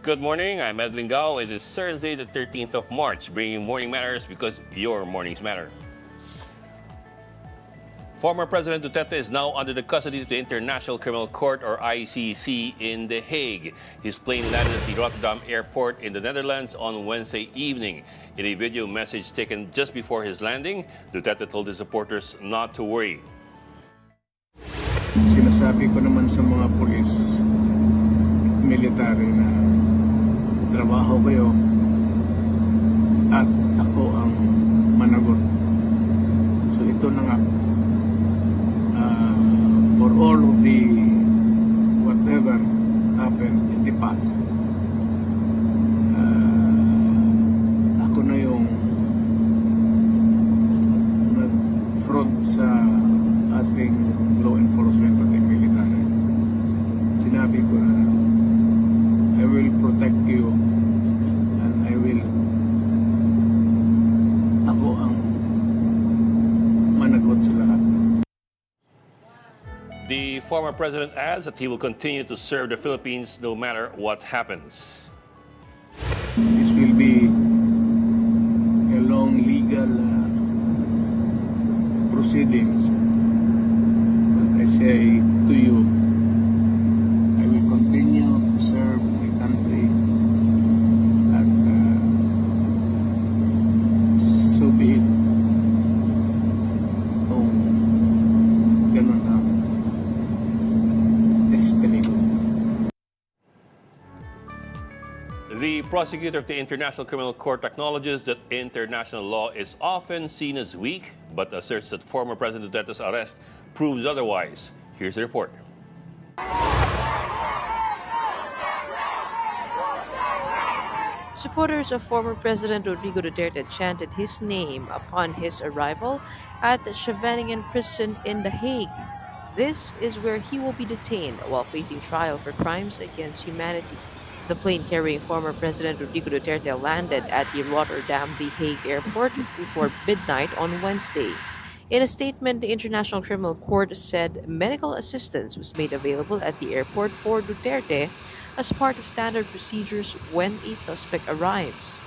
Good morning, I'm Ed Lingao. It is Thursday, the 13th of March, bringing morning matters because your mornings matter. Former President Duterte is now under the custody of the International Criminal Court, or ICC, in The Hague. His plane landed at the Rotterdam airport in the Netherlands on Wednesday evening. In a video message taken just before his landing, Duterte told his supporters not to worry. Sinasabi ko naman sa mga pulis, military na trabaho kayo at ako ang managot. So ito na nga, for all of the whatever happened in the past, ako na yung nag-front sa ating law enforcement at military. Sinabi ko na I will protect you and I will ako ang managot sa lahat. The former president adds that he will continue to serve the Philippines no matter what happens. This will be a long legal proceedings. But I say to you, I will continue to serve my country and so be it. Kung ganun ang destiny ko. The prosecutor of the International Criminal Court acknowledges that international law is often seen as weak, but asserts that former President Duterte's arrest proves otherwise. Here's the report. Supporters of former President Rodrigo Duterte chanted his name upon his arrival at the Scheveningen prison in The Hague. This is where he will be detained while facing trial for crimes against humanity. The plane carrying former President Rodrigo Duterte landed at the Rotterdam The Hague airport before midnight on Wednesday. In a statement, the International Criminal Court said medical assistance was made available at the airport for Duterte as part of standard procedures when a suspect arrives.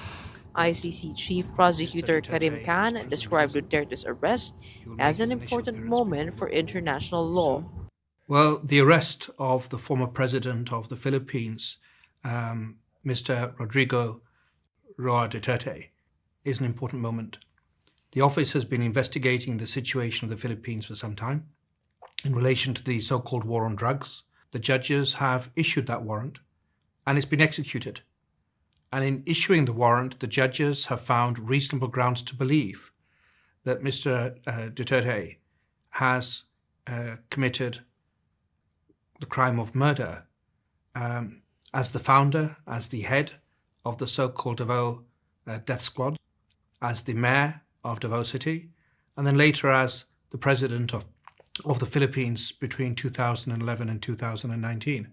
ICC Chief Prosecutor Karim Khan described Duterte's arrest as an important moment for international law. Well, the arrest of the former president of the Philippines, Mr. Rodrigo Roa Duterte, is an important moment. The office has been investigating the situation of the Philippines for some time in relation to the so-called war on drugs. The judges have issued that warrant and it's been executed. And in issuing the warrant, the judges have found reasonable grounds to believe that Mr. Duterte has committed the crime of murder as the founder, as the head of the so-called Davao death squad, as the mayor of Davao City, and then later as the president of the Philippines between 2011 and 2019.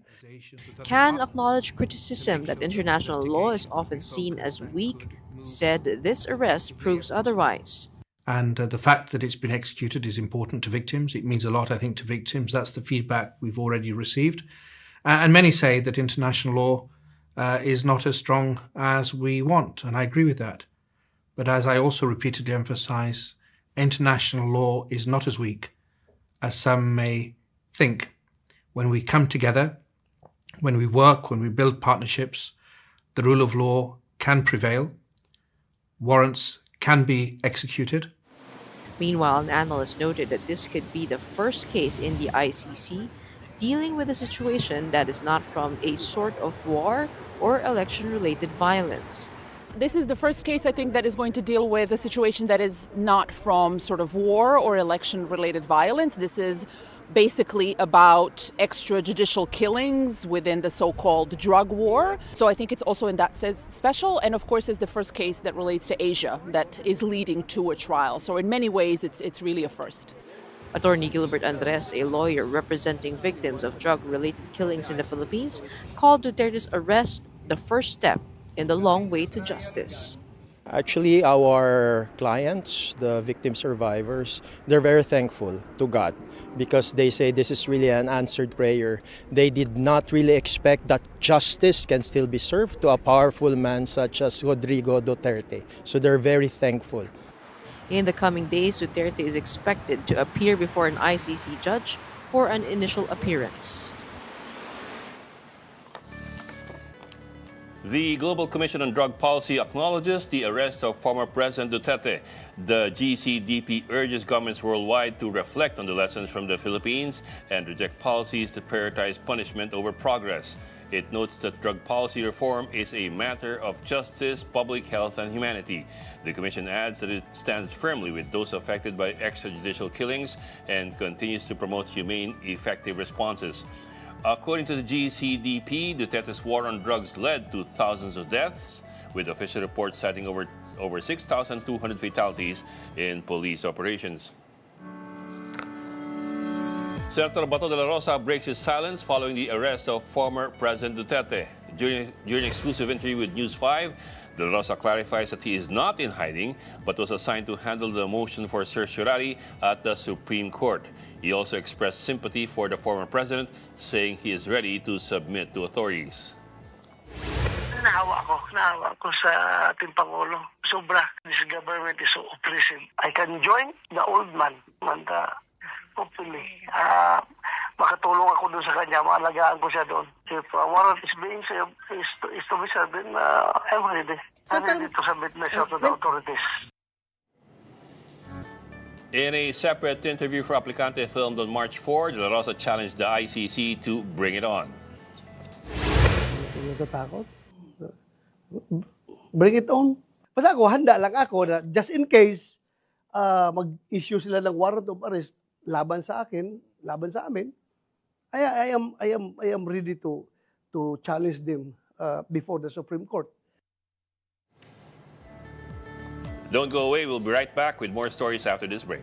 Khan acknowledged criticism that international law is often seen as weak, and said this arrest proves otherwise. And the fact that it's been executed is important to victims. It means a lot, I think, to victims. That's the feedback we've already received. And many say that international law is not as strong as we want, and I agree with that. But as I also repeatedly emphasize, international law is not as weak as some may think. When we come together, when we work, when we build partnerships, the rule of law can prevail, warrants can be executed. Meanwhile, an analyst noted that this could be the first case in the ICC dealing with a situation that is not from a sort of war or election-related violence. This is the first case, I think, that is going to deal with a situation that is not from sort of war or election-related violence. This is basically about extrajudicial killings within the so-called drug war. So I think it's also in that sense special, and of course it's the first case that relates to Asia that is leading to a trial. So in many ways it's really a first. Attorney Gilbert Andres, a lawyer representing victims of drug-related killings in the Philippines, called Duterte's arrest the first step in the long way to justice. Actually, our clients, the victim survivors, they're very thankful to God because they say this is really an answered prayer. They did not really expect that justice can still be served to a powerful man such as Rodrigo Duterte. So they're very thankful. In the coming days, Duterte is expected to appear before an ICC judge for an initial appearance. The Global Commission on Drug Policy acknowledges the arrest of former President Duterte. The GCDP urges governments worldwide to reflect on the lessons from the Philippines and reject policies that prioritize punishment over progress. It notes that drug policy reform is a matter of justice, public health, and humanity. The Commission adds that it stands firmly with those affected by extrajudicial killings and continues to promote humane, effective responses. According to the GCDP, Duterte's war on drugs led to thousands of deaths, with official reports citing over 6,200 fatalities in police operations. Senator Bato de la Rosa breaks his silence following the arrest of former President Duterte. During an exclusive interview with News 5, de la Rosa clarifies that he is not in hiding, but was assigned to handle the motion for certiorari at the Supreme Court. He also expressed sympathy for the former president, saying he is ready to submit to authorities. Naawa ko sa ating Pangulo. Sobra, this government is so oppressive. I can join the old man, and hopefully, makatulong ako doon sa kanya, maalagaan ko siya doon. If warrant is being served, is to be served, then I'm ready. I'm ready to submit myself to the authorities. In a separate interview for Aplicante filmed on March 4, De La Rosa challenged the ICC to bring it on. Natatakot? Bring it on. Basta ako, handa lang ako na just in case mag-issue sila ng warrant of arrest laban sa akin, laban sa amin, I am ready to challenge them before the Supreme Court. Don't go away. We'll be right back with more stories after this break.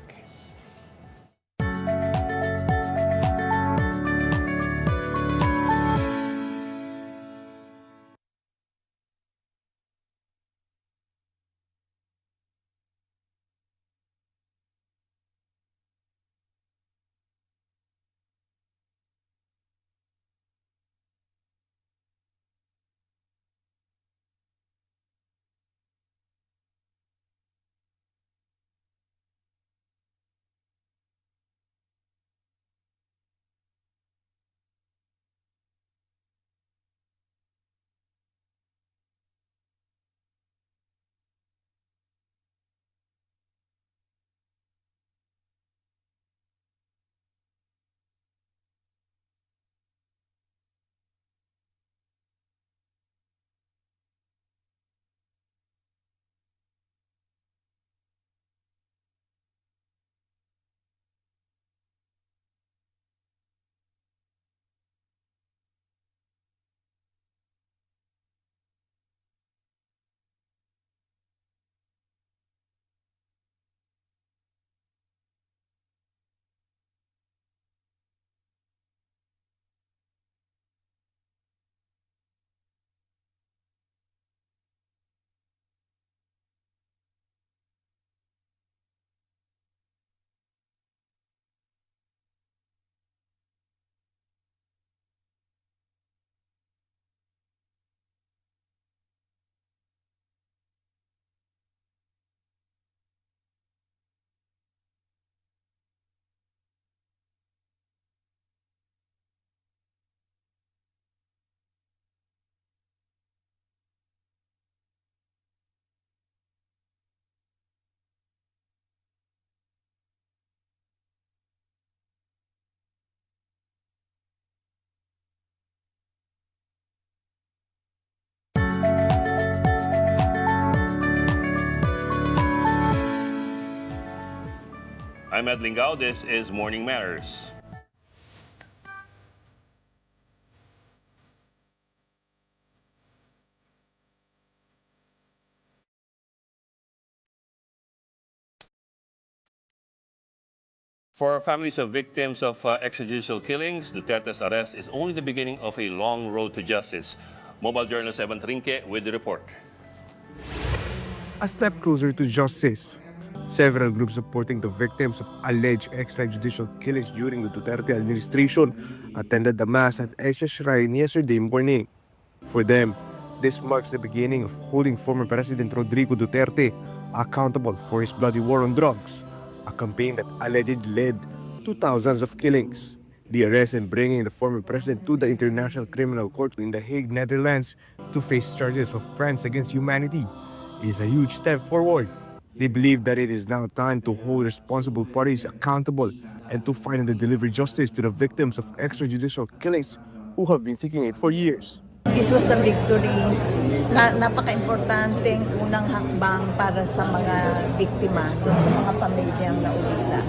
I'm Ed Lingao. This is Morning Matters. For families of victims of extrajudicial killings, Duterte's arrest is only the beginning of a long road to justice. Mobile journalist Evan Trinque with the report. a step closer to justice. Several groups supporting the victims of alleged extrajudicial killings during the Duterte administration attended the mass at Asia Shrine yesterday morning. For them, this marks the beginning of holding former President Rodrigo Duterte accountable for his bloody war on drugs, a campaign that allegedly led to thousands of killings. The arrest and bringing the former president to the International Criminal Court in The Hague, Netherlands, to face charges of crimes against humanity is a huge step forward. They believe that it is now time to hold responsible parties accountable and to finally deliver justice to the victims of extrajudicial killings who have been seeking it for years. This was a victory na napaka-importanteng unang hakbang para sa mga biktima, doon sa mga pamilyang naulila.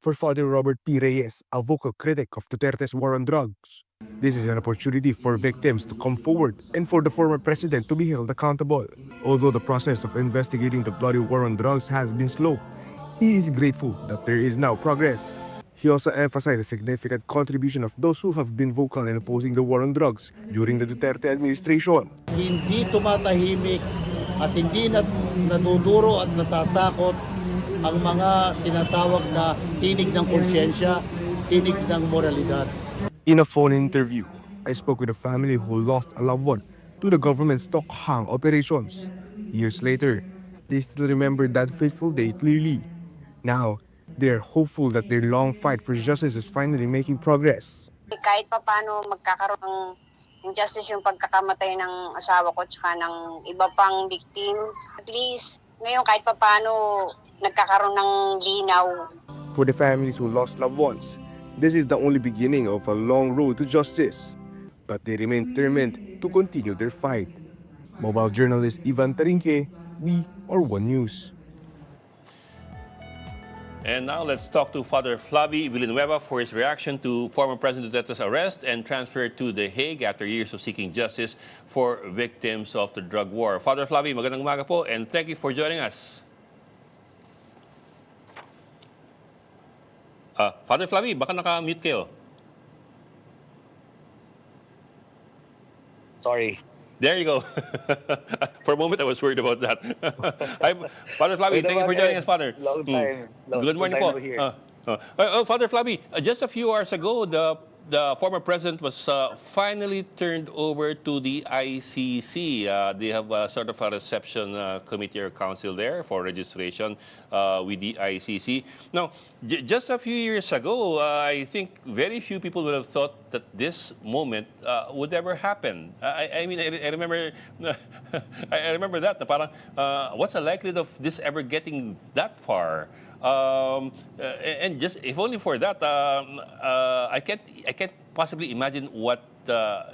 For Father Robert P. Reyes, a vocal critic of Duterte's war on drugs, this is an opportunity for victims to come forward and for the former president to be held accountable. Although the process of investigating the bloody war on drugs has been slow, he is grateful that there is now progress. He also emphasized the significant contribution of those who have been vocal in opposing the war on drugs during the Duterte administration. Hindi tumatahimik at hindi naduduro at natatakot ang mga tinatawag na tinig ng konsyensya, tinig ng moralidad. In a phone interview, I spoke with a family who lost a loved one to the government's Hague operations. Years later, they still remember that fateful day clearly. Now, they are hopeful that their long fight for justice is finally making progress. Kahit pa paano magkakaroon ng justice yung pagkakamatay ng asawa ko tsaka ng iba pang victim. At least, ngayon kahit pa paano nagkakaroon ng linaw. For the families who lost loved ones, this is the only beginning of a long road to justice. But they remain determined to continue their fight. Mobile journalist Ivan Tarinque, We Are One News. And now let's talk to Father Flavi Villanueva for his reaction to former President Duterte's arrest and transfer to The Hague after years of seeking justice for victims of the drug war. Father Flavi, magandang umaga po and thank you for joining us. Father Flavi, baka naka-mute kayo. Sorry. There you go. For a moment, I was worried about that. Father Flavi, thank you for joining us, Father. Long time. Good morning po. Father Flavi, just a few hours ago, the former president was finally turned over to the ICC. They have sort of a reception committee or council there for registration with the ICC. Now, just a few years ago, I think very few people would have thought that this moment would ever happen. I mean, I remember, I remember that. Na parang, what's the likelihood of this ever getting that far? And just if only for that, I can't possibly imagine what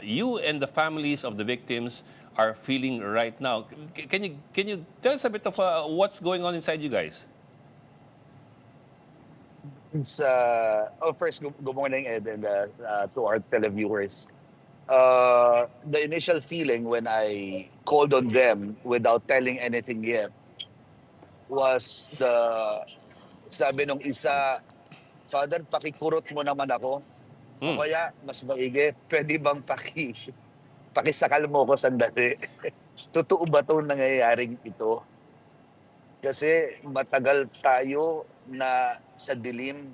you and the families of the victims are feeling right now. Can you tell us a bit of what's going on inside you guys? It's, first, good morning, Ed, and to our televiewers. The initial feeling when I called on them without telling anything yet was sabi nung isa, Father, pakikurot mo naman ako. O kaya, mas maigi, pwede bang pakisakal mo ko sandali? Totoo ba itong nangyayaring ito? Kasi matagal tayo na sa dilim.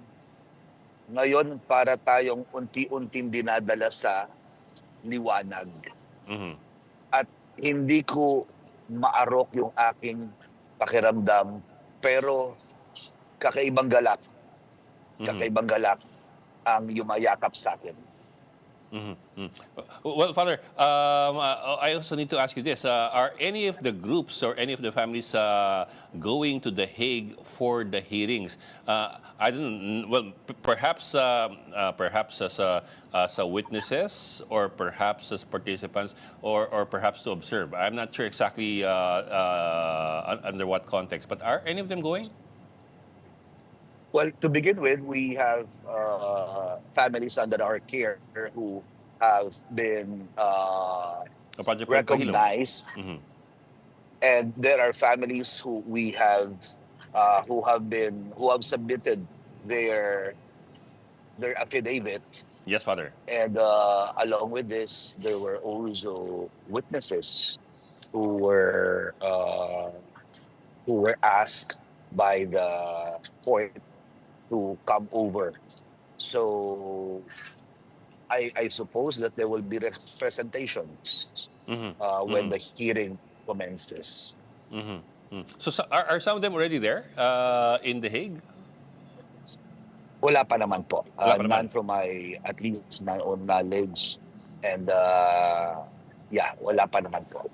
Ngayon, para tayong unti-unting dinadala sa liwanag. Mm-hmm. At hindi ko maarok yung aking pakiramdam, pero kakaibang galak ang yumayakap sa akin. Mm-hmm. Well, Father, I also need to ask you this. Are any of the groups or any of the families going to The Hague for the hearings? I don't. Well, perhaps as witnesses, or perhaps as participants, or perhaps to observe. I'm not sure exactly under what context. But are any of them going? Well, to begin with, we have families under our care who have been recognized, and there are families who we have who have submitted their affidavit. Yes, Father. And along with this, there were also witnesses who were who were asked by the court to come over. So I suppose that there will be representations Mm-hmm. when Mm-hmm. the hearing commences. Mm-hmm. So are some of them already there in The Hague? Wala pa naman po. Wala pa None naman. from at least my own knowledge. And yeah, wala pa naman po.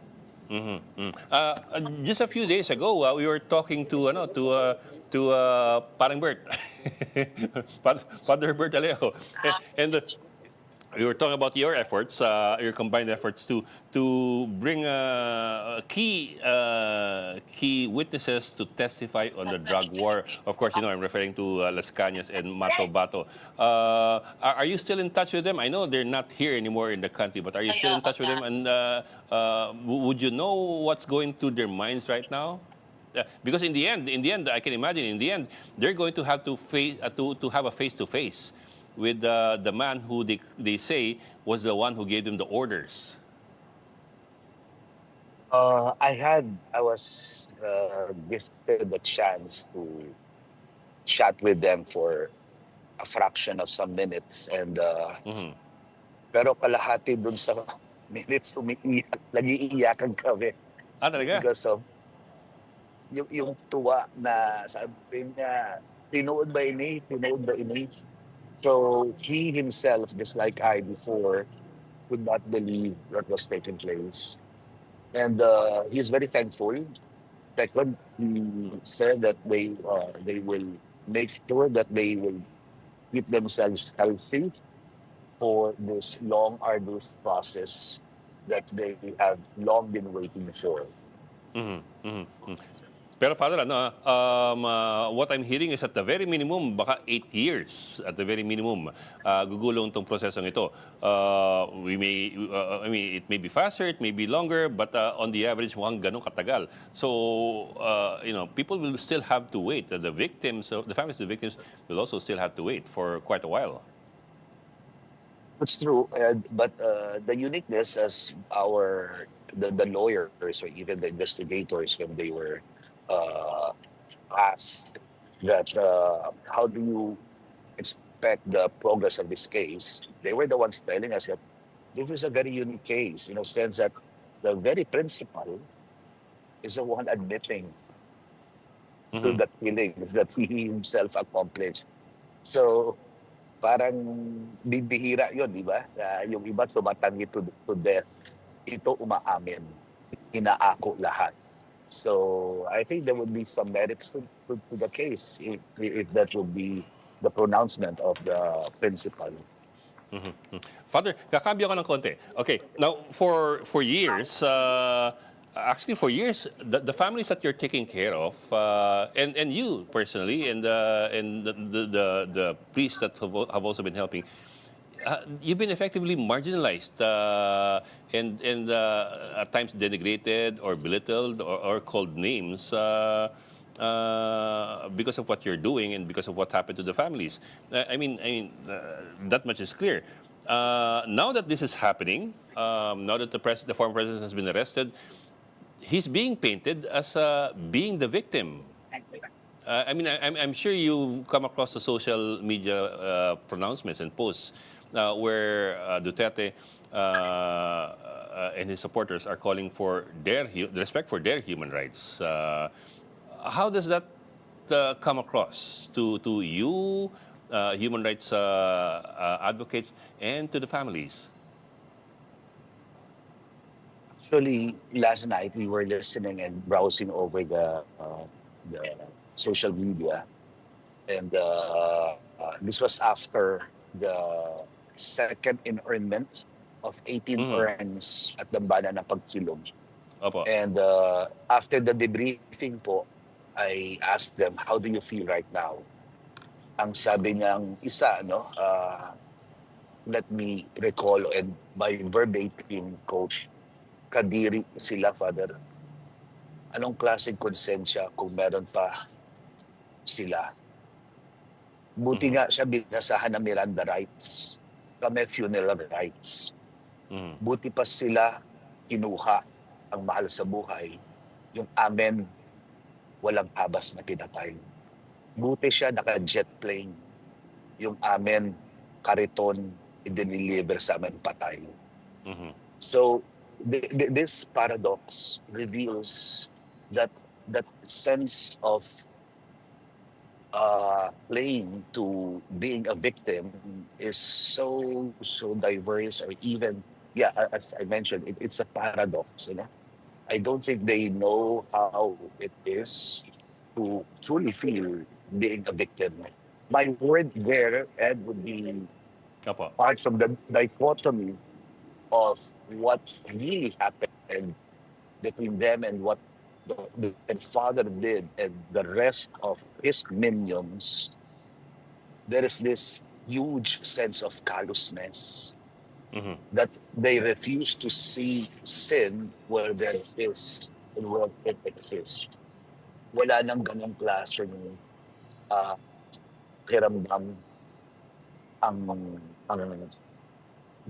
Mm-hmm. Just a few days ago, we were talking to Parang Bert, Father Bert Alejo, and we were talking about your efforts, your combined efforts to bring key witnesses to testify on the drug war. Of course, I'm referring to Las Cañas and Mato Bato. Are you still in touch with them? I know they're not here anymore in the country, but are you still in touch with them? And would you know what's going through their minds right now? Because in the end, I can imagine. In the end, they're going to have to face to have a face-to-face with the man who they say was the one who gave them the orders. I was gifted the chance to chat with them for a fraction of some minutes, and Mm-hmm. pero kalahati dun sa minutes umiiyak, nag-iiyakan kami Talaga? because of yung tuwa na sabi niya, tinood ba ini? So he himself, just like I before, could not believe what was taking place. And he's very thankful. Second, he said that they will make sure that they will keep themselves healthy for this long, arduous process that they have long been waiting for. Mm-hmm. Mm-hmm. Pero Father, what I'm hearing is at the very minimum, baka 8 years at the very minimum, gugulong tong prosesong ito. I mean, it may be faster, it may be longer, but on the average, mukhang ganun katagal. So, people will still have to wait. The victims, the families of the victims will also still have to wait for quite a while. That's true, but the uniqueness as the lawyers or even the investigators when they were uh, asked that how do you expect the progress of this case, they were the ones telling us that this is a very unique case, sense that the very principal is the one admitting to Mm-hmm. the killings that he himself accomplished. So parang bibihira yun, di ba? Yung iba tumatangi to death. Ito umaamin. Inaako lahat. So I think there would be some merits to the case if that would be the pronouncement of the principal. Mm-hmm. Father, kakambyo ka ng konti. Okay, now for years, actually for years, the families that you're taking care of, and you personally, and the priests that have also been helping, you've been effectively marginalized and at times denigrated or belittled or called names. Because of what you're doing and because of what happened to the families. That much is clear. Now that this is happening, now that the former president has been arrested, he's being painted as being the victim. I'm sure you've come across the social media pronouncements and posts where Duterte and his supporters are calling for respect for their human rights. How does that come across to you, human rights advocates, and to the families? Actually, last night we were listening and browsing over the social media, and this was after the second inurnment of 18 Mm-hmm. urns at Dambana na pagkilom. Opo. And after the debriefing po, I asked them, how do you feel right now? Ang sabi niyang isa, let me recall and by verbatim quote, kadiri sila, Father. Anong klaseng konsensya kung meron pa sila? Buti Mm-hmm. nga siya binasahan ng Miranda rights. Kami funeral rights. Mm-hmm. Buti pa sila kinuha ang mahal sa buhay, yung amen walang habas na pinatay. Buti siya naka-jet plane. Yung amin, kariton, i-deliver sa amin patay. So, this paradox reveals that sense of playing to being a victim is so diverse, or even, as I mentioned, it's a paradox. I don't think they know how it is to truly feel being a victim. My word there, Ed, would be Apo. apart from the dichotomy of what really happened between them and what the father did and the rest of his minions, there is this huge sense of callousness that they refuse to see sin where there is and where it exists. Wala nang ganong klaseng kiramdam ang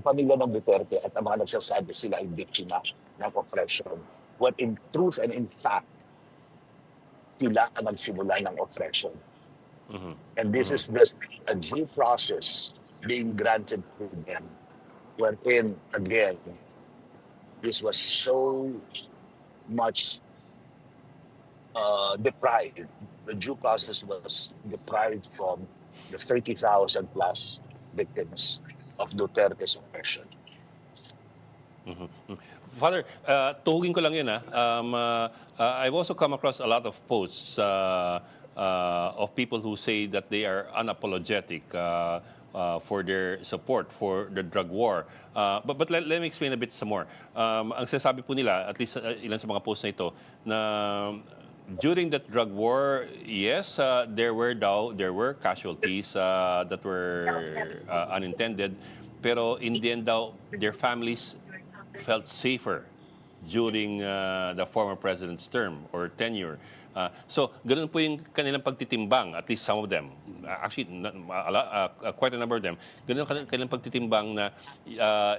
pamilya ng Duterte at ang mga nagsasabi sila ay biktima ng oppression. When in truth and in fact, sila ang nagsimula ng oppression. And this is just a due process being granted to them. Wherein, again, this was so much deprived. The due process was deprived from the 30,000 plus victims of Duterte's oppression. Father, tuhugin ko lang yun. I've also come across a lot of posts of people who say that they are unapologetic for their support for the drug war. But let me explain a bit some more. Ang sinasabi po nila, at least ilan sa mga posts na ito, na during that drug war, yes, there were casualties that were unintended, pero in the end daw, their families felt safer during the former president's term or tenure. So, ganun po yung kanilang pagtitimbang, at least some of them. Actually, quite a number of them. Ganun ang kanilang pagtitimbang na,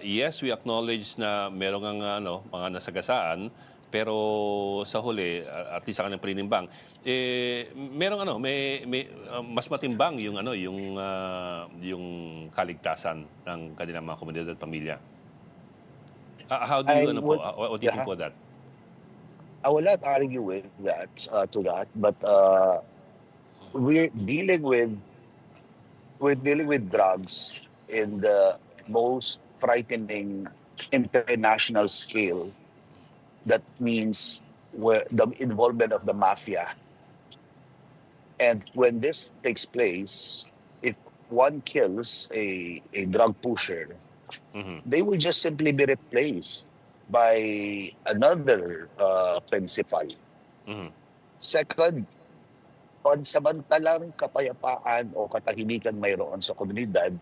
yes, we acknowledge na merong mga nasagasaan, pero sa huli, at least sa kanilang paninimbang, merong mas matimbang yung kaligtasan ng kanilang mga komunidad at pamilya. How do you, what do you think about that? I will not argue with that, but we're dealing with drugs in the most frightening international scale. That means the involvement of the mafia. And when this takes place, if one kills a drug pusher, they will just simply be replaced by another principal. Second, pansamantalang kapayapaan o katahimikan mayroon sa komunidad,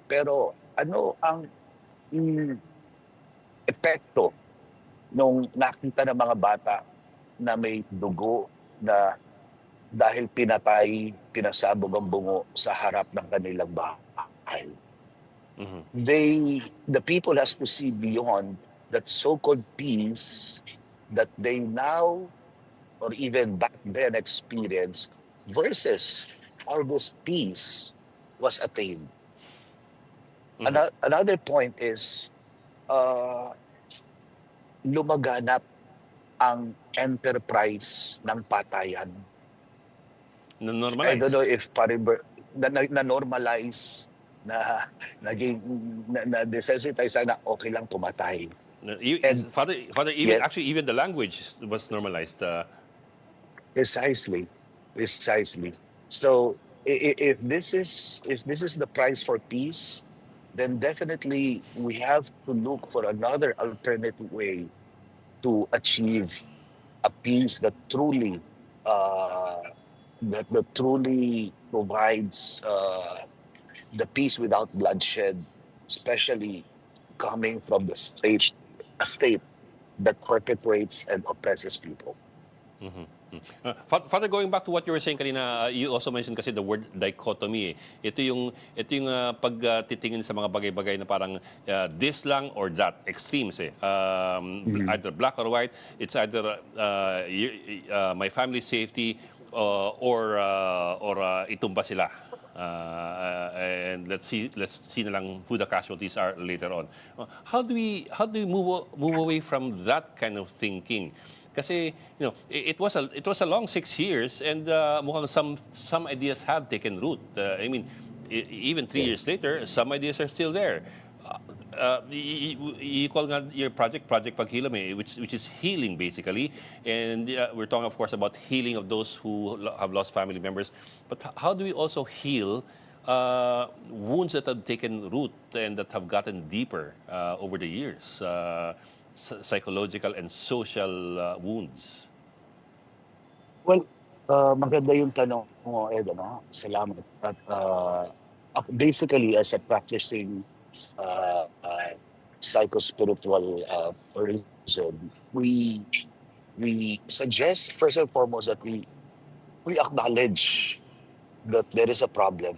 pero ano ang epekto nung nakita ng mga bata na may dugo na dahil pinasabog ang bungo sa harap ng kanilang bahay? The people has to see beyond that so-called peace that they now or even back then experienced versus how this peace was attained. Another point is lumaganap ang enterprise ng patayan. Na-normalize. I don't know if na-normalize na naging desensitize na okay lang pumatay. And Father, even yes, actually even the language was normalized. Precisely. So if this is the price for peace, then definitely we have to look for another alternative way to achieve a peace that truly that truly provides the peace without bloodshed, especially coming from a state that perpetrates and oppresses people. Father, going back to what you were saying kanina, you also mentioned kasi the word dichotomy. Ito yung pagtitingin sa mga bagay-bagay na parang this lang or that, extremes eh. Either black or white, it's either my family's safety or itumba sila. And let's see na lang who the casualties are later on. How do we move away from that kind of thinking? Kasi it was a long 6 years and mukhang some ideas have taken root. I mean, even 3 years later, some ideas are still there. You call nga your project Paghilom, which is healing basically, and we're talking of course about healing of those who have lost family members. But how do we also heal wounds that have taken root and that have gotten deeper over the years? Psychological and social wounds. Well, maganda yung tanong mo, Ed, ano? Salamat. At basically, as a practicing psychospiritual person, we suggest first and foremost that we acknowledge that there is a problem.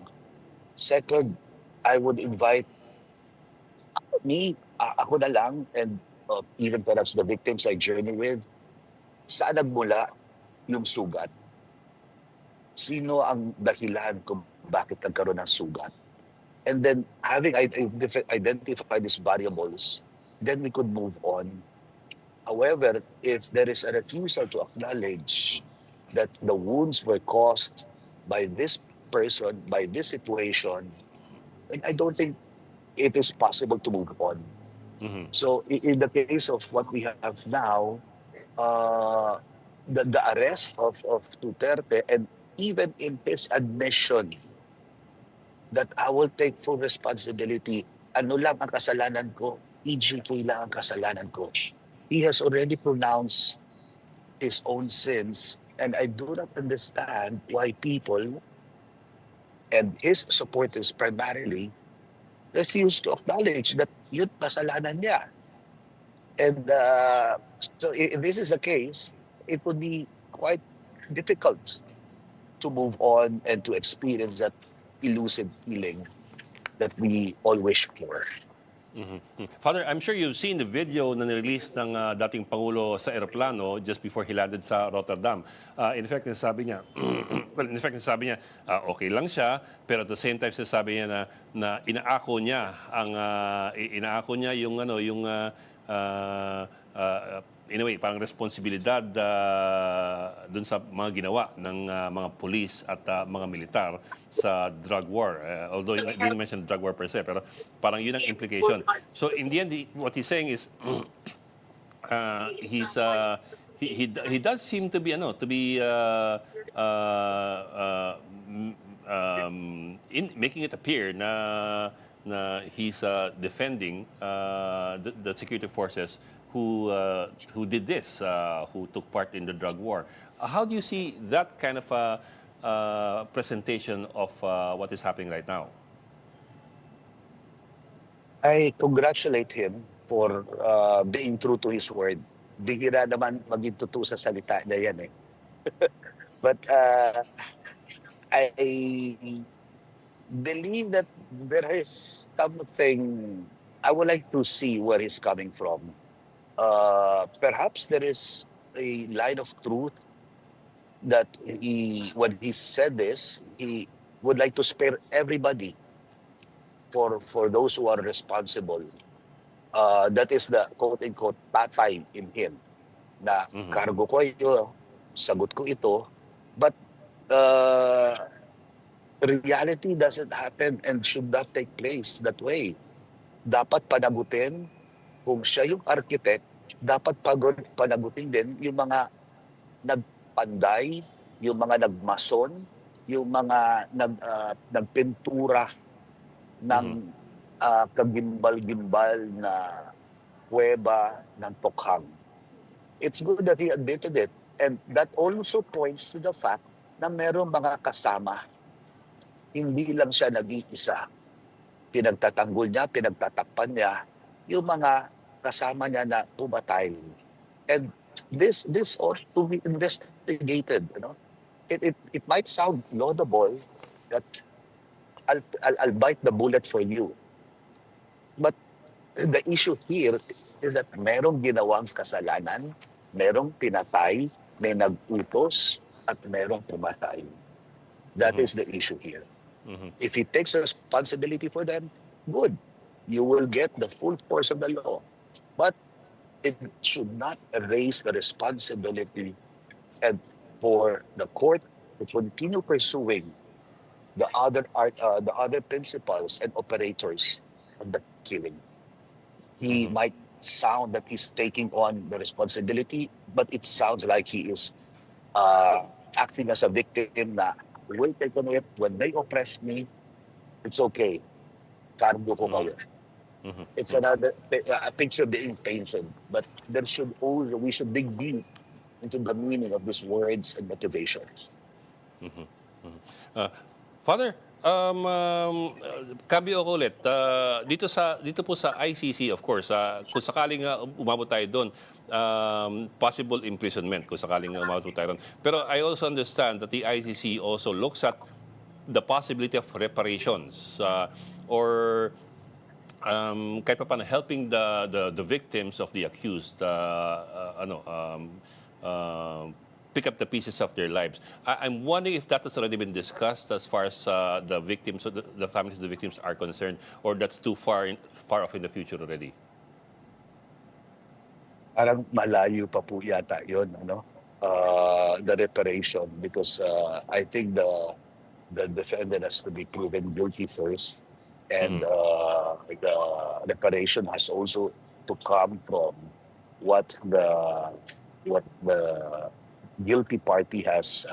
Second, I would invite ako na lang, and even perhaps the victims I journey with, saan nagmula yung sugat? Sino ang dahilan kung bakit nagkaroon ng sugat? And then, having identified these variables, then we could move on. However, if there is a refusal to acknowledge that the wounds were caused by this person, by this situation, then I don't think it is possible to move on. So in the case of what we have now, the arrest of Duterte, and even in his admission that I will take full responsibility, ano lang ang kasalanan ko, EJK lang ang kasalanan ko. He has already pronounced his own sins, and I do not understand why people and his supporters primarily refuse to acknowledge that yun kasalanan niya. And so if this is the case, it would be quite difficult to move on and to experience that elusive feeling that we all wish for. Father, I'm sure you've seen the video na nirelease ng dating Pangulo sa eroplano just before he landed sa Rotterdam. In fact, nasabi niya, okay lang siya, pero at the same time sabi niya na inaako niya yung in a way, parang responsibilidad dun sa mga ginawa ng mga police at mga militar sa drug war. Although you didn't mention drug war per se, pero parang yun ang implication. So in the end, what he's saying is he does seem to be making it appear na he's defending the security forces who did this, who took part in the drug war. How do you see that kind of presentation of what is happening right now? I congratulate him for being true to his word. Bihira naman maging totoo sa salita niya yan eh. But I believe that there is something, I would like to see where he's coming from. Perhaps there is a line of truth that when he said this, he would like to spare everybody for those who are responsible. That is the quote-unquote patay in him. Na kargo ko ito, sagot ko ito. But reality doesn't happen and should not take place that way. Dapat panagutin, kung siya yung architect, dapat panagutin din yung mga nagpanday, yung mga nagmason, yung mga nagpintura ng kagimbal-gimbal na kuweba ng Tokhang. It's good that he admitted it. And that also points to the fact na merong mga kasama. Hindi lang siya nag-iisa. Pinagtatanggol niya, pinagtatakpan niya yung mga kasama niya na pumatay. And this ought to be investigated. It might sound laudable that I'll bite the bullet for you, but the issue here is that merong ginawang kasalanan, merong pinatay, may nag-utos, at merong pumatay. That is the issue here. If he takes responsibility for them, good. You will get the full force of the law. But it should not erase the responsibility and for the court to continue pursuing the other principals and operators of the killing. He might sound that he's taking on the responsibility, but it sounds like he is acting as a victim na will take on it when they oppress me. It's okay. Cargo ko kayo. It's a picture being painted, but we should dig deep into the meaning of these words and motivations. Father, cambio ako ulit. Dito po sa ICC, of course, kung sakaling umabot tayo doon, possible imprisonment kung sakaling umabot tayo doon. Pero I also understand that the ICC also looks at the possibility of reparations or kahit pa paano helping the victims of the accused pick up the pieces of their lives. I'm wondering if that has already been discussed as far as the victims, the families of the victims are concerned, or that's too far off in the future already. Parang malayo pa po yata yun, the reparation, because I think the defendant has to be proven guilty first, and the reparation has also to come from what the guilty party has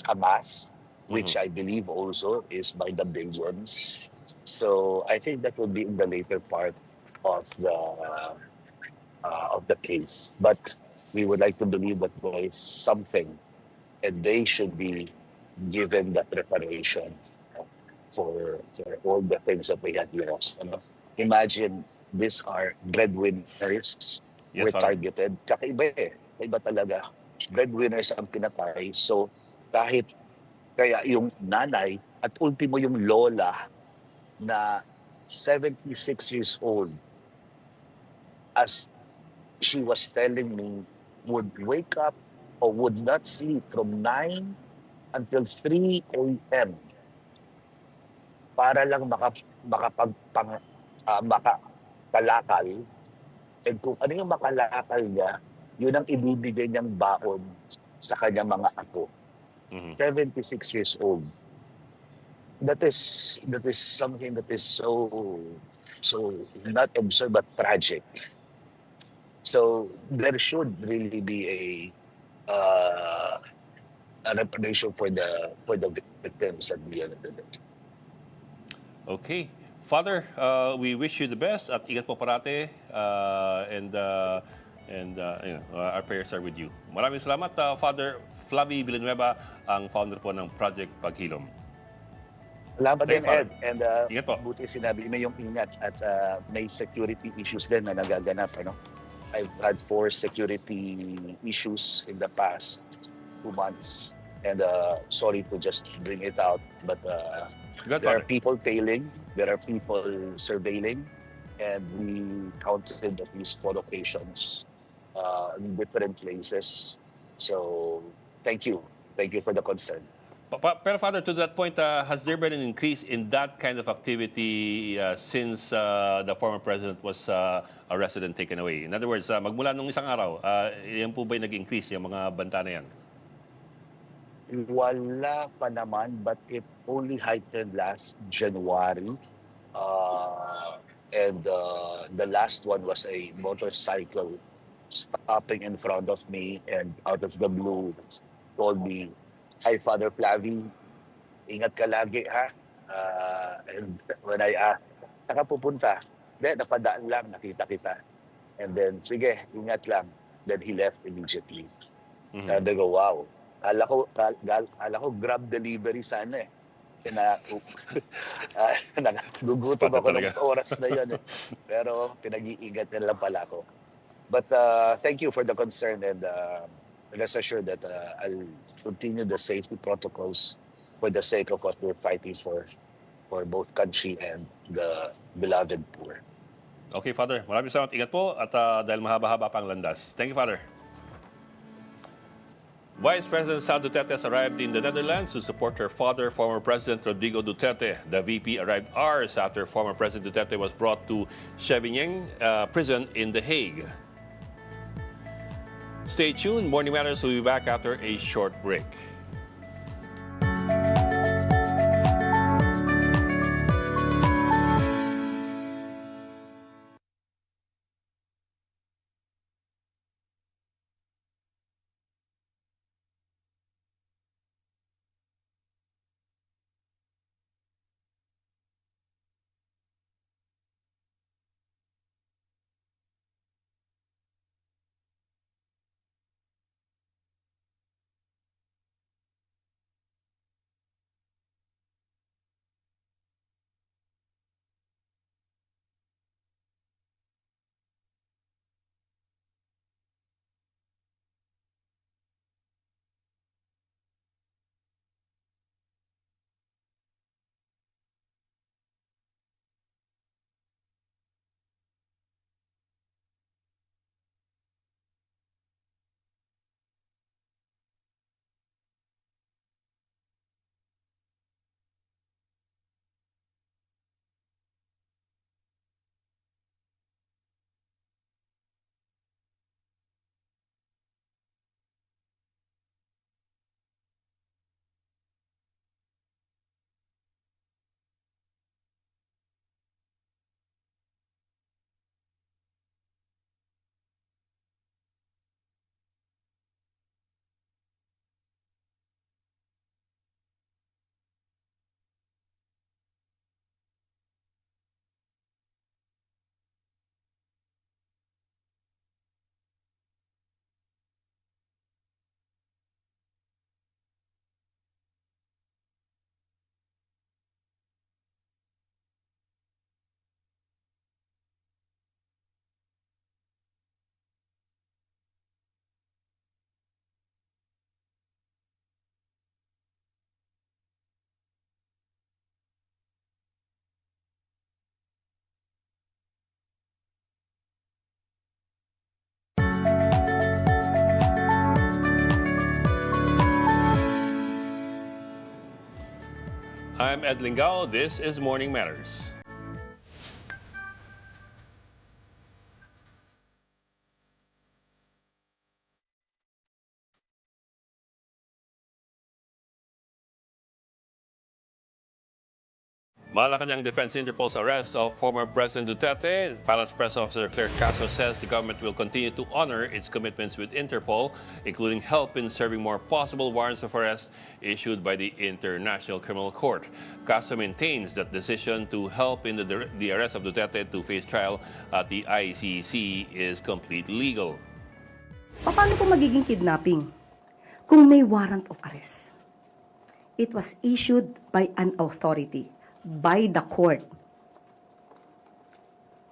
amassed, which I believe also is by the billions. So I think that will be in the later part of the case. But we would like to believe that there is something, and they should be given that reparation for all the things that they had lost. Imagine these are breadwinners Yes, were Father. targeted. Kakaiba eh. Iba talaga. Breadwinners ang pinatay. So kahit kaya yung nanay at ultimo yung lola na 76 years old, as she was telling me, would wake up or would not sleep from 9 until 3 a.m. para lang makakalakal. And kung ano yung makalakal niya, yun ang ibibigay niyang baon sa kanyang mga apo. 76 years old. That is something that is so not absurd but tragic. So there should really be a reparation for the victims at the end of the day. Okay. Father, we wish you the best at ingat po parate and our prayers are with you. Maraming salamat, Father Flavi Villanueva, ang founder po ng Project Paghilom. Salamat din, Father. Ed. And Ingat po. buti sinabi mo yung ingat at may security issues din na nagaganap. I've had 4 security issues in the past 2 months. And sorry to just bring it out, but Good, there are Father. people tailing, there are people surveilling, and we counted at least 4 occasions in different places. So thank you for the concern. Pero Father, to that point, has there been an increase in that kind of activity since the former president was arrested and taken away? In other words, magmula nung isang araw, yan po ba'y nag-increase yung mga banta na yan? Wala pa naman, but it only heightened last January. And the last one was a motorcycle stopping in front of me and out of the blue told me, "Hi, Father Flavi, ingat ka lagi, ha?" And when I asked, "Saan ka pupunta?" "Hindi, napadaan lang, nakita kita." And then, "Sige, ingat lang." Then he left immediately. Sabi ko, wow. Kala ko grab delivery sana eh. Nagugutom Spotted ako ng talaga. oras na yun eh. Pero pinag-iingat na lang pala ako. But thank you for the concern, and rest assured that I'll continue the safety protocols for the sake of what we're fighting for both country and the beloved poor. Okay, Father. Maraming salamat. Ingat po at dahil mahaba-haba pang landas. Thank you, Father. Vice President Sara Duterte has arrived in the Netherlands to support her father, former President Rodrigo Duterte. The VP arrived hours after former President Duterte was brought to Scheveningen prison in The Hague. Stay tuned. Morning Matters will be back after a short break. I'm Ed Lingao. This is Morning Matters. Malacanang Defense Interpol's arrest of former President Duterte. Palace Press Officer Claire Castro says the government will continue to honor its commitments with Interpol, including help in serving more possible warrants of arrest issued by the International Criminal Court. Castro maintains that decision to help in the arrest of Duterte to face trial at the ICC is completely legal. Paano po magiging kidnapping kung may warrant of arrest? It was issued by an authority, by the court.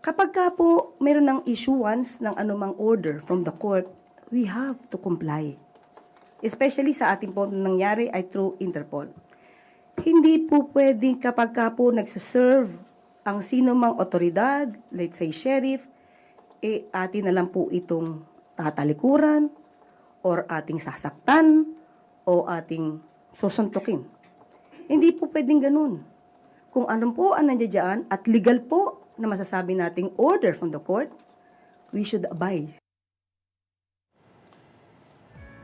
Kapag ka po mayroon ng issuance ng anumang order from the court, we have to comply. Especially sa ating po nangyari ay through Interpol. Hindi po pwedeng kapag ka po nagsuserve ang sino mang otoridad, let's say sheriff, atin na lang po itong tatalikuran or ating sasaktan o ating susuntukin. Hindi po pwedeng ganun. Kung ano po ang nandiyan at legal po na masasabi nating order from the court, we should abide.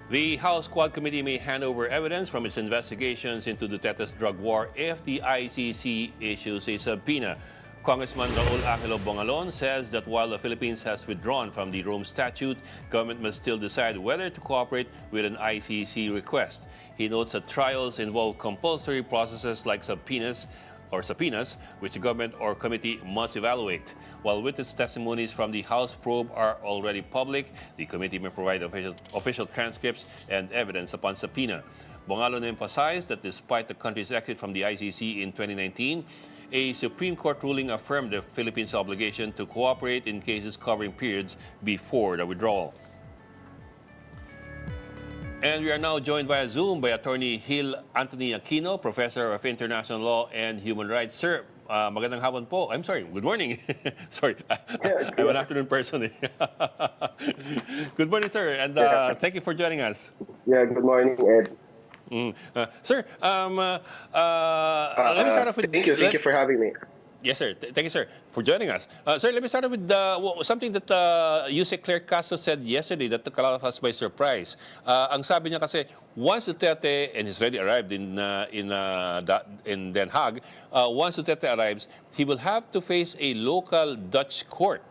The House Quad Committee may hand over evidence from its investigations into Duterte's drug war if the ICC issues a subpoena. Congressman Raul Angelo Bongalon says that while the Philippines has withdrawn from the Rome Statute, government must still decide whether to cooperate with an ICC request. He notes that trials involve compulsory processes like subpoenas, which the government or committee must evaluate. While witness testimonies from the House probe are already public, the committee may provide official transcripts and evidence upon subpoena. Bongalon emphasized that despite the country's exit from the ICC in 2019, A Supreme Court ruling affirmed the Philippines' obligation to cooperate in cases covering periods before the withdrawal. And we are now joined via Zoom by Attorney Hill Anthony Aquino, Professor of International Law and Human Rights. Sir, magandang hapon po. I'm sorry, good morning. Sorry, I'm an afternoon person. Good morning, sir, and thank you for joining us. Yeah, good morning, Ed. Sir, let me start off with... Thank you for having me. Yes, sir. Thank you, sir, for joining us. Sir, let me start off with something that Yusek Claire Castro said yesterday that took a lot of us by surprise. Ang sabi niya kasi, once Duterte, and he's already arrived in Den Hague, once Duterte arrives, he will have to face a local Dutch court,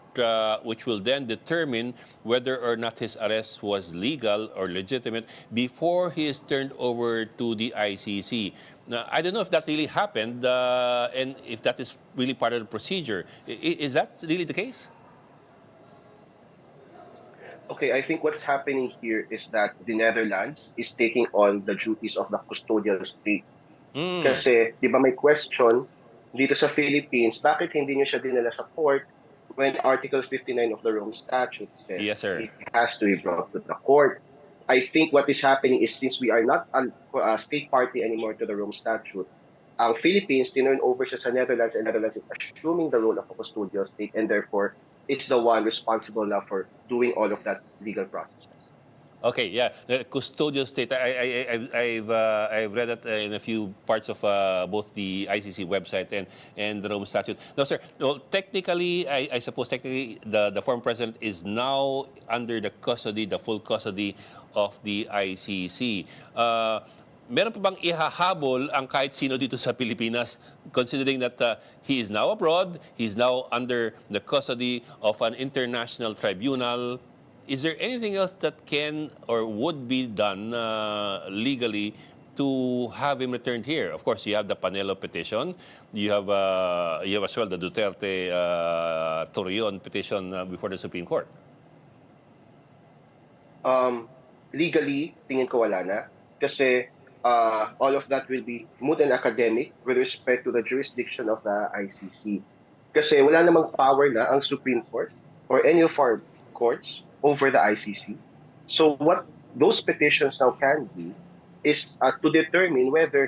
which will then determine whether or not his arrest was legal or legitimate before he is turned over to the ICC. Now, I don't know if that really happened and if that is really part of the procedure. Is that really the case? Okay, I think what's happening here is that the Netherlands is taking on the duties of the custodial state. Kasi, di ba may question dito sa Philippines, bakit hindi nyo siya dinala sa court when Article 59 of the Rome Statute says yes, sir, it has to be brought to the court? I think what is happening is since we are not a state party anymore to the Rome Statute, ang Philippines tinurn over siya sa Netherlands, and Netherlands is assuming the role of a custodial state, and therefore it's the one responsible now for doing all of that legal processes. Okay, yeah, the custodial state. I've read that in a few parts of both the ICC website and the Rome Statute. No, sir. Well, technically, I suppose technically the former president is now under the custody, the full custody of the ICC. Meron pa bang ihahabol ang kahit sino dito sa Pilipinas, considering that he is now abroad, he's now under the custody of an international tribunal? Is there anything else that can or would be done legally to have him returned here? Of course, you have the Panelo petition. You have as well the Duterte Torreon petition before the Supreme Court. Legally, tingin ko wala na. Kasi all of that will be moot and academic with respect to the jurisdiction of the ICC. Kasi wala namang power na ang Supreme Court or any of our courts over the ICC. So what those petitions now can be is to determine whether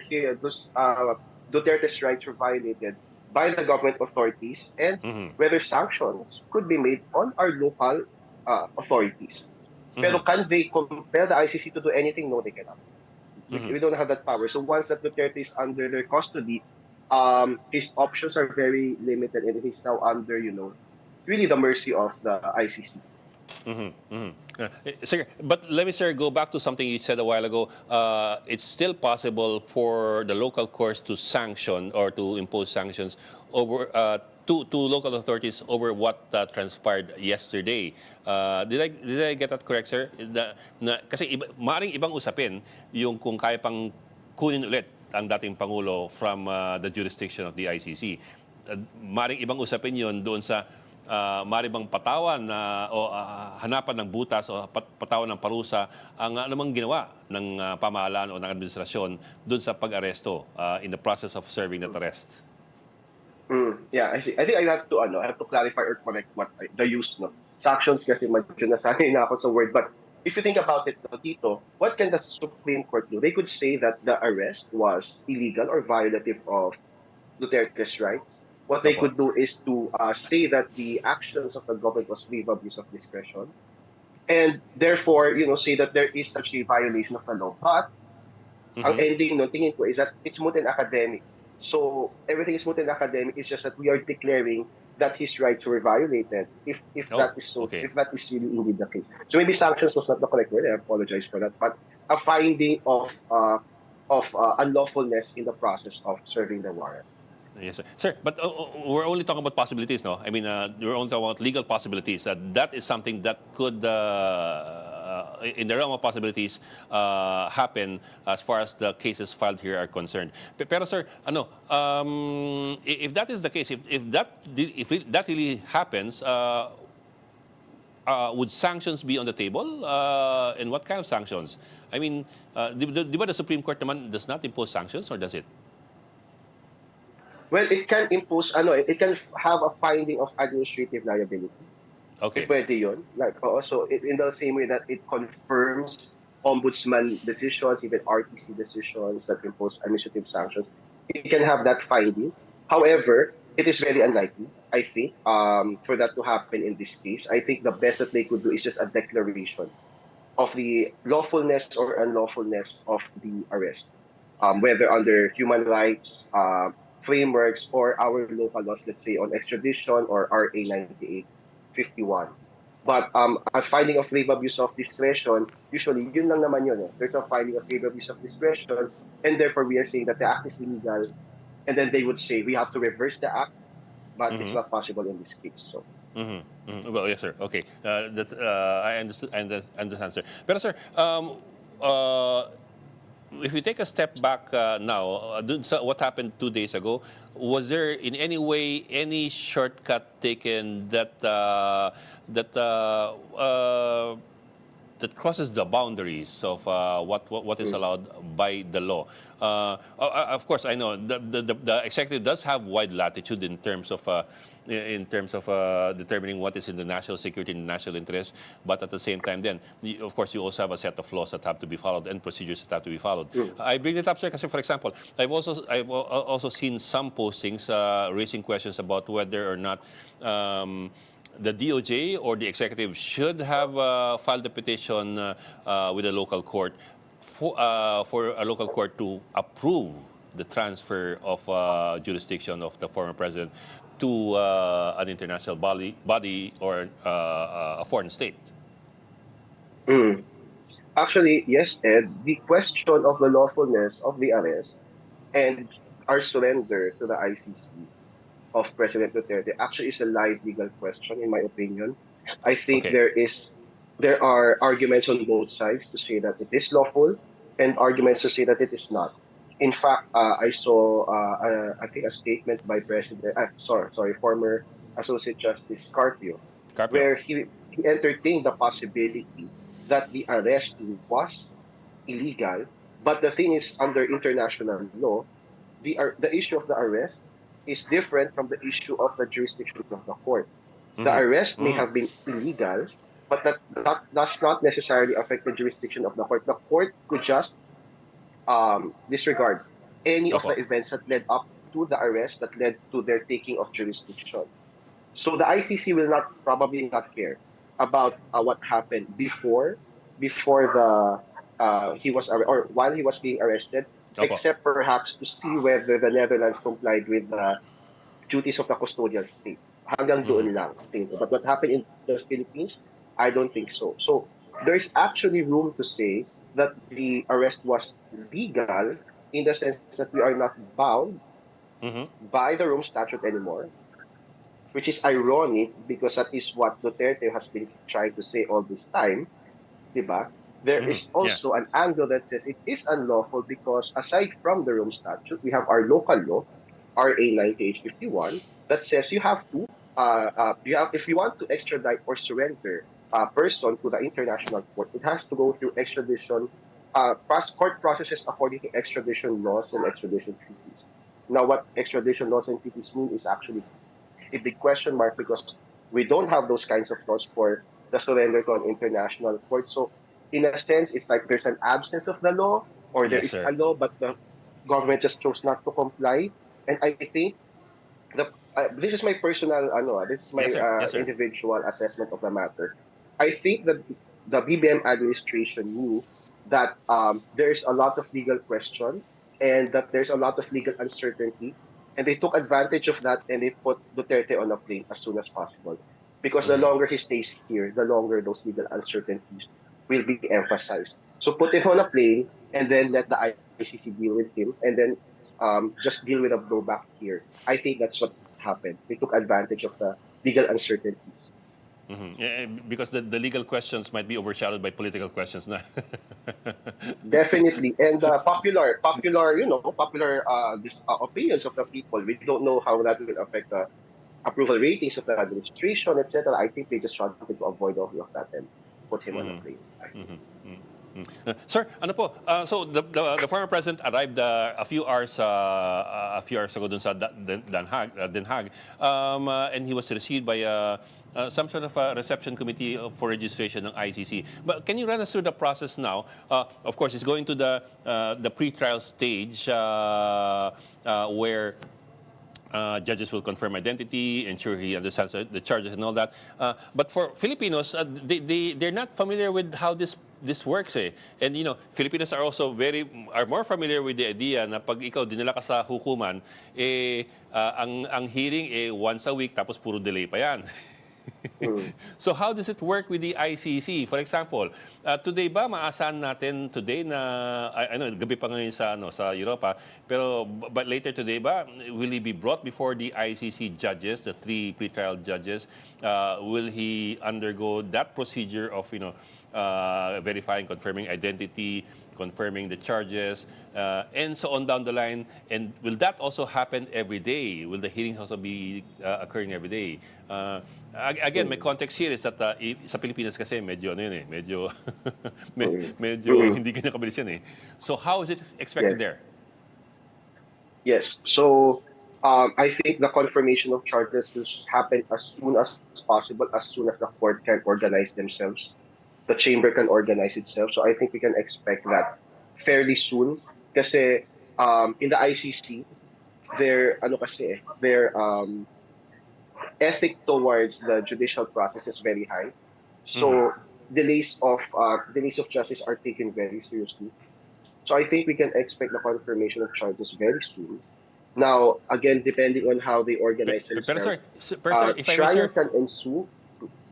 Duterte's rights were violated by the government authorities and whether sanctions could be made on our local authorities. Pero can they compel the ICC to do anything? No, they cannot. We don't have that power. So once that Duterte is under their custody, his options are very limited, and he's now under, really the mercy of the ICC. Sir, but let me, sir, go back to something you said a while ago. It's still possible for the local courts to sanction or to impose sanctions over to local authorities over what transpired yesterday. Did I get that correct, sir? Kasi maaaring ibang usapin yung kung kaya pang kunin ulit ang dating Pangulo from the jurisdiction of the ICC. Maaaring ibang usapin yon doon sa maaari bang patawan o hanapan ng butas o patawan ng parusa ang anumang ginawa ng pamahalaan o ng administrasyon doon sa pag-aresto in the process of serving that arrest. Yeah, I see. I think I have to clarify or correct what the use, no? Sanctions kasi medyo nasanay na ako sa word, but if you think about it, dito, what can the Supreme Court do? They could say that the arrest was illegal or violative of Duterte's rights. What they could do is to say that the actions of the government was grave abuse of discretion, and therefore, say that there is such a violation of the law. But ang ending, tingin ko, is that it's moot and academic. So everything is moot and academic. It's just that we are declaring that his rights were violated. If that is so, if that is really indeed the case. So maybe sanctions was not the correct word. I apologize for that. But a finding of unlawfulness in the process of serving the warrant. Yes, sir. Sir, but we're only talking about possibilities, no? I mean, we're only talking about legal possibilities. That is something that could, in the realm of possibilities, happen as far as the cases filed here are concerned. Pero, sir, if that is the case, if that really happens, would sanctions be on the table? And what kind of sanctions? I mean, di ba the Supreme Court naman does not impose sanctions, or does it? Well, it can impose, it can have a finding of administrative liability. Okay. Pwede yun. Like, so in the same way that it confirms ombudsman decisions, even RTC decisions that impose administrative sanctions, it can have that finding. However, it is very unlikely, I think, for that to happen in this case. I think the best that they could do is just a declaration of the lawfulness or unlawfulness of the arrest, whether under human rights frameworks or our local laws, let's say on extradition or RA 9851. But a finding of grave abuse of discretion, usually yun lang naman yun. There's a finding of grave abuse of discretion, and therefore we are saying that the act is illegal, and then they would say we have to reverse the act, but it's Mm-hmm. not possible in this case. So. Mm-hmm. Mm-hmm. Well, yes, sir. Okay, that's I understand, sir. But sir, if we take a step back now, what happened 2 days ago, was there in any way any shortcut taken that crosses the boundaries of what is allowed by the law? Of course, I know the executive does have wide latitude in terms of determining what is in the national security and national interest, but at the same time, then of course you also have a set of laws that have to be followed and procedures that have to be followed. I bring it up, sir, because for example, I've also seen some postings raising questions about whether or not. The DOJ or the executive should have filed a petition with a local court for a local court to approve the transfer of jurisdiction of the former president to an international body or a foreign state. Mm. Actually, yes, Ed. The question of the lawfulness of the arrest and our surrender to the ICC of President Duterte actually is a live legal question, in my opinion. I think Okay. there are arguments on both sides to say that it is lawful and arguments to say that it is not. In fact, I saw I think a statement by former Associate Justice Carpio, Carpio. where he entertained the possibility that the arrest was illegal. But the thing is, under international law, the issue of the arrest is different from the issue of the jurisdiction of the court. The arrest may have been illegal, but that does not necessarily affect the jurisdiction of the court. The court could just disregard any of the Opo. events that led up to the arrest that led to their taking of jurisdiction. So the ICC will not probably not care about what happened before the he was or while he was being arrested, Opo. except perhaps to see whether the Netherlands complied with the duties of the custodial state. Hanggang doon lang. Tingin ko. But what happened in the Philippines, I don't think so. So there is actually room to say that the arrest was legal in the sense that we are not bound by the Rome Statute anymore, which is ironic because that is what Duterte has been trying to say all this time, diba? There is Yeah. also an angle that says it is unlawful because aside from the Rome Statute, we have our local law, RA 9851, that says if you want to extradite or surrender a person to the international court, it has to go through extradition, court processes according to extradition laws and extradition treaties. Now, what extradition laws and treaties mean is actually a big question mark because we don't have those kinds of laws for the surrender to an international court. So, in a sense, it's like there's an absence of the law, or there Yes, is sir. a law, but the government just chose not to comply. And I think this is my personal, this is my Yes, sir. Yes, sir. individual assessment of the matter. I think that the BBM administration knew that there's a lot of legal question and that there's a lot of legal uncertainty, and they took advantage of that and they put Duterte on a plane as soon as possible. Because the longer he stays here, the longer those legal uncertainties will be emphasized. So put him on a plane and then let the ICC deal with him, and then just deal with a blowback here. I think that's what happened. They took advantage of the legal uncertainties. Yeah, because the legal questions might be overshadowed by political questions now. Definitely, and opinions of the people. We don't know how that will affect the approval ratings of the administration, etc. I think they just wanted to avoid all of that and put him on a plane. Sir, ano po? So the former president arrived a few hours ago dun sa Den Haag, and he was received by some sort of a reception committee for registration ng ICC. But can you run us through the process now? Of course, it's going to the pre-trial stage where judges will confirm identity, ensure he understands the charges and all that. But for Filipinos, they're not familiar with how this works eh. And Filipinos are also are more familiar with the idea na pag ikaw dinala ka sa hukuman, ang hearing once a week tapos puro delay pa yan. So how does it work with the ICC? For example, today ba maasahan natin today na I know gabi pa ngayon sa Europa, pero but later today ba will he be brought before the ICC judges, the 3 pretrial judges? Will he undergo that procedure of verifying, confirming identity, confirming the charges, and so on down the line? And will that also happen every day? Will the hearings also be occurring every day? Again, my context here is that sa Pilipinas kasi medyo hindi ganyan kabilis yan eh. So how is it expected there? Yes. So I think the confirmation of charges will happen as soon as possible, as soon as the court can organize themselves. The chamber can organize itself. So I think we can expect that fairly soon. Kasi in the ICC, their ethic towards the judicial process is very high. So delays of justice are taken very seriously. So I think we can expect the confirmation of charges very soon. Now, again, depending on how they organize themselves, if I may, trial can ensue.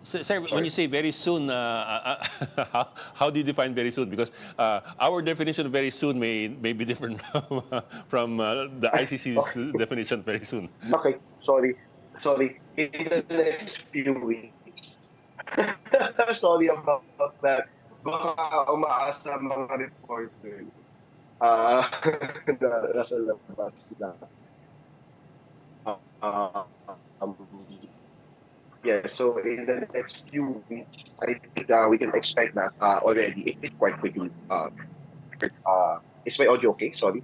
Sir, when you say very soon, how do you define very soon? Because our definition of very soon may be different from the ICC's definition of very soon. Okay, sorry. In the next few weeks. Sorry about that. Baka umaasa mga reporter. Nasa labas sila. Yeah, so in the next few weeks, I think we can expect that already. It's quite quickly. Is my audio okay? Sorry.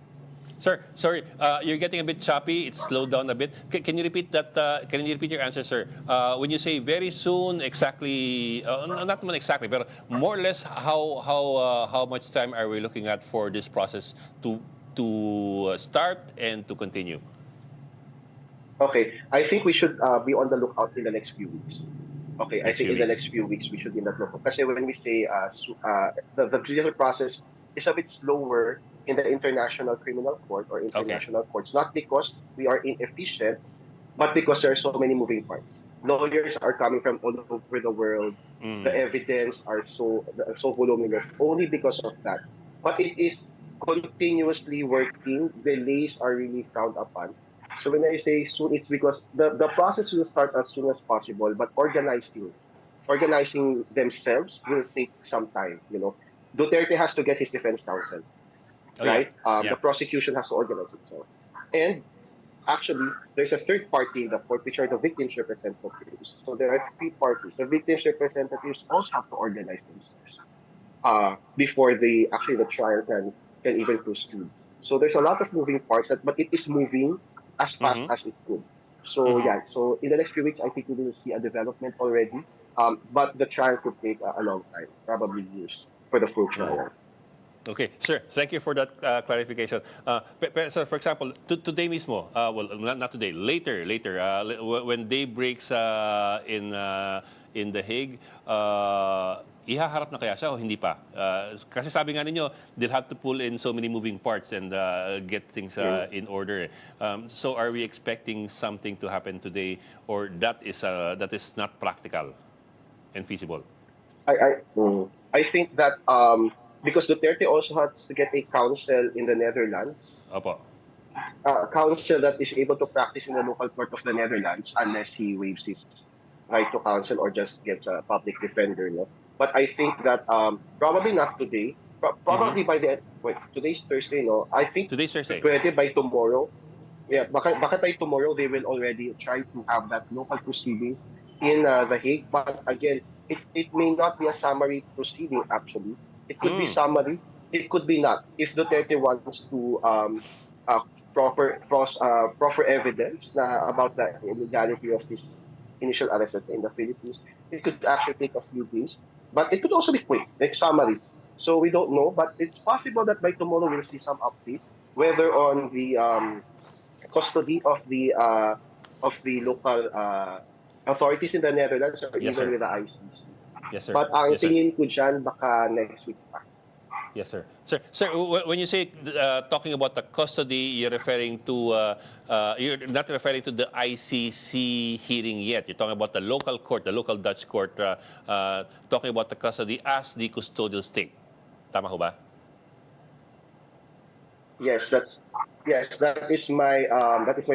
Sir, sorry, you're getting a bit choppy. It's slowed down a bit. Can you repeat that? Can you repeat your answer, sir? When you say very soon, exactly, not exactly, but more or less, how much time are we looking at for this process to start and to continue? Okay, I think we should be on the lookout in the next few weeks. Okay, I think in the next few weeks we should be on the lookout. Because when we say the judicial process is a bit slower in the International Criminal Court or international courts, not because we are inefficient, but because there are so many moving parts. Lawyers are coming from all over the world. The evidence are so voluminous only because of that. But it is continuously working. Delays are really frowned upon. So when I say soon, it's because the process will start as soon as possible, but organizing themselves will take some time. Duterte has to get his defense counsel, right? The prosecution has to organize itself. And actually, there's a third party in the court, which are the victims' representatives. So there are 3 parties. The victims' representatives also have to organize themselves before the trial can even proceed. So there's a lot of moving parts, but it is moving as fast as it could. So so in the next few weeks, I think we will see a development already. But the trial could take a long time, probably years, for the full trial. Okay, sir, thank you for that clarification. So, for example, today mismo, not today, later, when day breaks in The Hague, ihaharap na kaya siya o hindi pa? Kasi sabi nga ninyo, they'll have to pull in so many moving parts and get things in order. So are we expecting something to happen today, or that is not practical and feasible? I think that because Duterte also has to get a counsel in the Netherlands. Opo. Counsel that is able to practice in the local court of the Netherlands unless he waives his right to counsel or just gets a public defender. No? But I think that probably not today. Probably by today's Thursday, no? I think today's Thursday. Pwede by tomorrow. Yeah, baka by tomorrow they will already try to have that local proceeding in The Hague. But again, it may not be a summary proceeding actually. It could be summary. It could be not. If Duterte wants to proper evidence about the illegality of this initial arrests in the Philippines, it could actually take a few days. But it could also be quick, like summary. So we don't know, but it's possible that by tomorrow we'll see some updates, whether on the custody of the local authorities in the Netherlands or Yes, even sir. with the ICC. Yes, sir. But ang Yes, sir. tingin ko dyan, baka next week pa. Yes, sir. Sir, when you say talking about the custody, you're not referring to the ICC hearing yet. You're talking about the local court, the local Dutch court, talking about the custody as the custodial state. Tama ho ba? Yes, that is my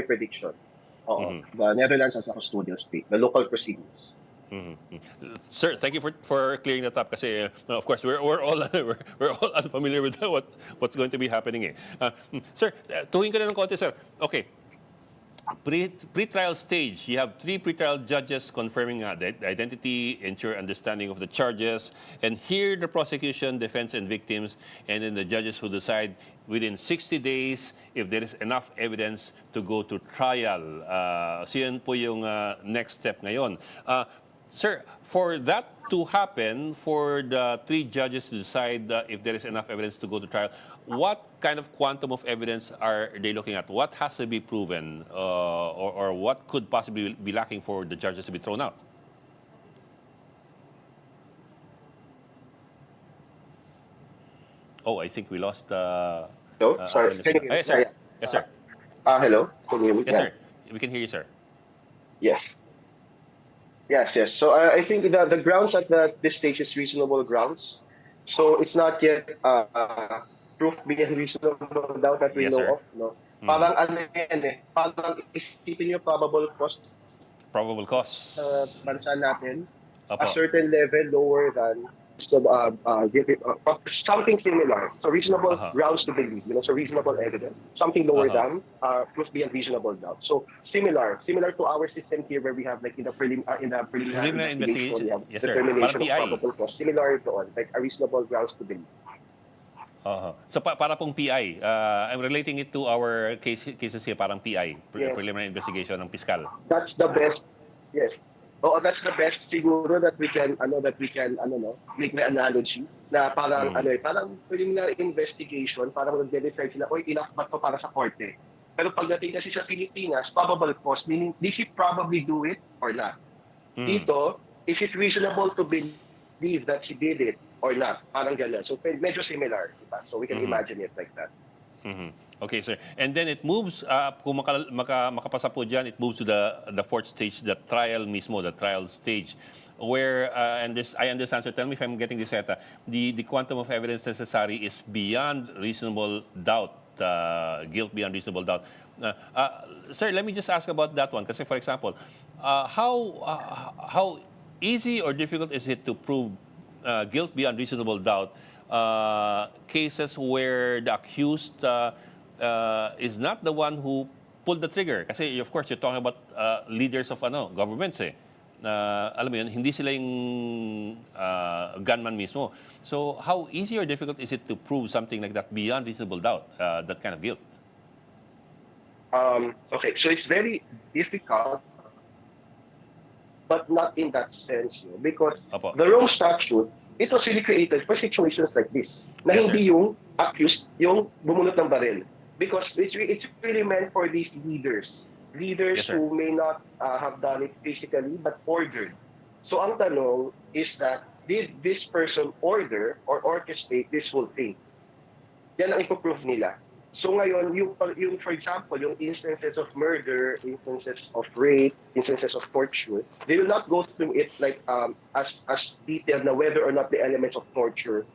prediction. Oo. The Netherlands as a custodial state, the local proceedings. Sir, thank you for clearing that up kasi of course we're all we're all unfamiliar with what's going to be happening Sir, tuhin ko na ng konti, sir. Okay. Pre-trial stage, you have 3 pre-trial judges confirming the identity, ensure understanding of the charges, and hear the prosecution, defense, and victims, and then the judges who decide within 60 days if there is enough evidence to go to trial. So yun po yung next step ngayon. Sir, for that to happen, for the 3 judges to decide if there is enough evidence to go to trial, what kind of quantum of evidence are they looking at? What has to be proven, or what could possibly be lacking for the judges to be thrown out? Oh, I think we lost. Hello? Sorry. Can you hear me? Yes, sir. Yes, sir. Hello? Can you hear me? Yes, sir. We can hear you, sir. Yes. Yes. So I think the grounds at this stage is reasonable grounds. So it's not yet proof beyond reasonable doubt that we Yes, know sir. of. No? Parang ano yan eh. Parang isipin nyo probable cost Probable cause. bansa natin. Apo. A certain level lower than something similar. So reasonable grounds to believe, so reasonable evidence. Something lower than proof beyond reasonable doubt. So similar to our system here where we have like in the preliminary investigation, we have yes, sir. determination of Parang PI. probable cause. Similar to like a reasonable grounds to believe. So para pong PI, I'm relating it to our cases here, parang PI, preliminary investigation ng piskal. That's the best. Yes. Oh, that's the best siguro that we can make the analogy na parang parang preliminary investigation, parang nag-decide sila, enough ba to para sa korte? Pero pagdating kasi sa Pilipinas, probable cause, meaning did she probably do it or not? Dito, is it reasonable to believe that she did it or not? Parang ganun. So medyo similar, diba? So we can imagine it like that. Okay, sir. And then it moves, kung makapasa po dyan, it moves to the 4th stage, the trial mismo, the trial stage, where, and this, I understand, sir, tell me if I'm getting this right, the quantum of evidence necessary is beyond reasonable doubt, guilt beyond reasonable doubt. Sir, let me just ask about that one, kasi for example, how easy or difficult is it to prove guilt beyond reasonable doubt cases where the accused is not the one who pulled the trigger? Kasi of course you're talking about leaders of governments alam mo yun, hindi sila yung gunman mismo. So how easy or difficult is it to prove something like that beyond reasonable doubt, that kind of guilt? Okay, so it's very difficult, but not in that sense, because the Rome Statute, it was really created for situations like this, na hindi yung accused yung bumunot ng baril. Because it's really meant for these leaders who may not have done it physically, but ordered. So ang tanong is that, did this person order or orchestrate this whole thing? Yan ang ipoprove nila. So ngayon, yung for example, yung instances of murder, instances of rape, instances of torture, they will not go through it like as detailed na whether or not the elements of torture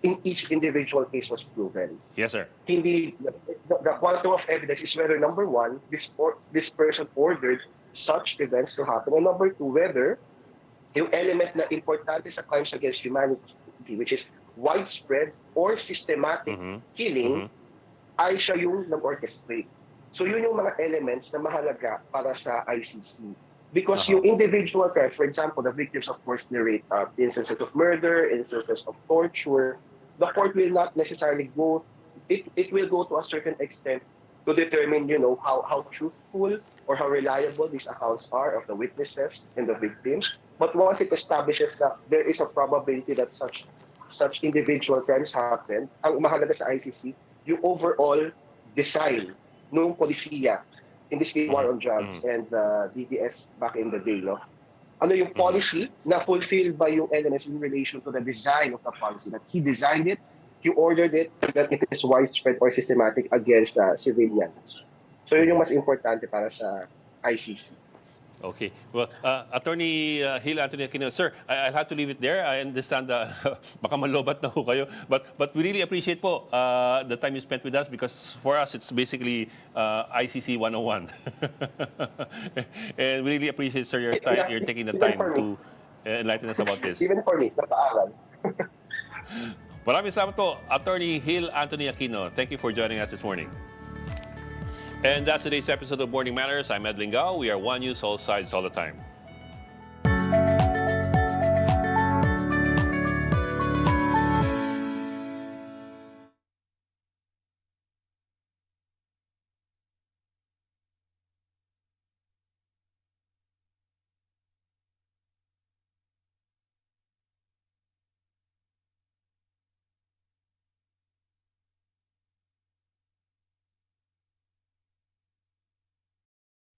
in each individual case was proven. Yes, sir. Hindi, the quantum of evidence is whether, number one, this person ordered such events to happen, and number two, whether yung element na importante sa crimes against humanity, which is widespread or systematic killing, ay siya yung nag-orchestrate. So yun yung mga elements na mahalaga para sa ICC. Because yung individual crimes, for example, the victims of course narrate instances of murder, instances of torture, the court will not necessarily go, it will go to a certain extent to determine, how truthful or how reliable these accounts are of the witnesses and the victims. But once it establishes that there is a probability that such individual crimes happen, ang mahalaga sa ICC, yung overall design ng polisiya, in this case, war on drugs and DDS back in the day, no? Ano yung policy na fulfilled by yung elements in relation to the design of the policy, that he designed it, he ordered it, that it is widespread or systematic against civilians. So yun yung mas importante para sa ICC. Okay. Well, Attorney Hill Anthony Aquino, sir, I'll have to leave it there. I understand baka malobat na ho kayo. But we really appreciate po the time you spent with us, because for us, it's basically ICC 101. And we really appreciate, sir, your time. You're taking the time to enlighten us about this. Even for me, napaaral. Maraming salamat po, Attorney Hill Anthony Aquino. Thank you for joining us this morning. And that's today's episode of Morning Matters. I'm Ed Lingao. We are One News, all sides, all the time.